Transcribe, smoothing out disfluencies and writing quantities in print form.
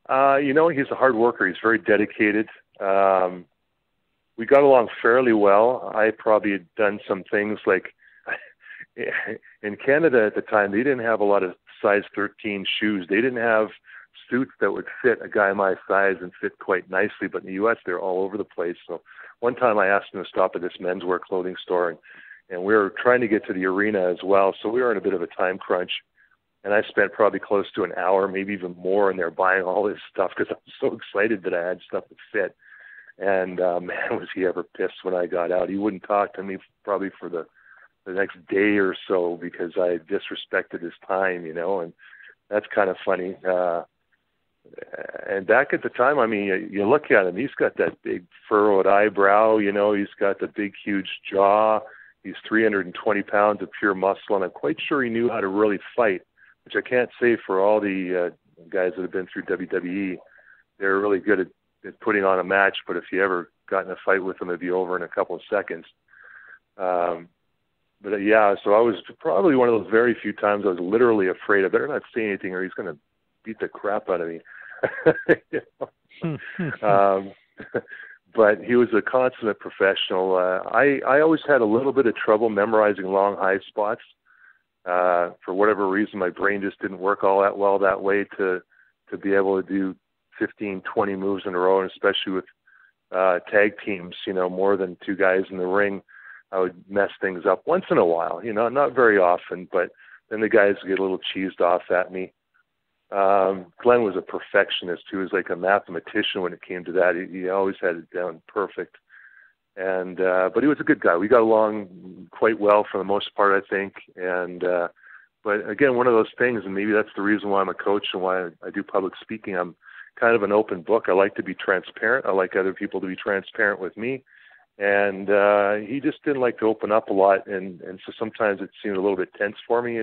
He's a hard worker. He's very dedicated. We got along fairly well. I probably had done some things like in Canada at the time, they didn't have a lot of size 13 shoes. They didn't have suits that would fit a guy my size and fit quite nicely. But in the U.S., they're all over the place. So one time I asked him to stop at this menswear clothing store, and we were trying to get to the arena as well. So we were in a bit of a time crunch. And I spent probably close to an hour, maybe even more, in there buying all this stuff because I was so excited that I had stuff that fit. And man, was he ever pissed when I got out. He wouldn't talk to me probably for the next day or so because I disrespected his time, and that's kind of funny. And back at the time, I mean, you look at him, he's got that big furrowed eyebrow, he's got the big, huge jaw. He's 320 pounds of pure muscle, and I'm quite sure he knew how to really fight, which I can't say for all the guys that have been through WWE. They're really good at putting on a match, but if you ever got in a fight with them, it'd be over in a couple of seconds. So I was probably one of those very few times I was literally afraid I better not say anything or he's going to beat the crap out of me. But he was a consummate professional. I always had a little bit of trouble memorizing long high spots. For whatever reason, my brain just didn't work all that well that way to be able to do 15, 20 moves in a row, and especially with tag teams, more than two guys in the ring. I would mess things up once in a while, not very often, but then the guys would get a little cheesed off at me. Glenn was a perfectionist. He was like a mathematician when it came to that. He always had it down perfect. And but he was a good guy. We got along quite well for the most part, I think. And but again, one of those things, and maybe that's the reason why I'm a coach and why I do public speaking. I'm kind of an open book. I like to be transparent. I like other people to be transparent with me. And he just didn't like to open up a lot, and so sometimes it seemed a little bit tense for me,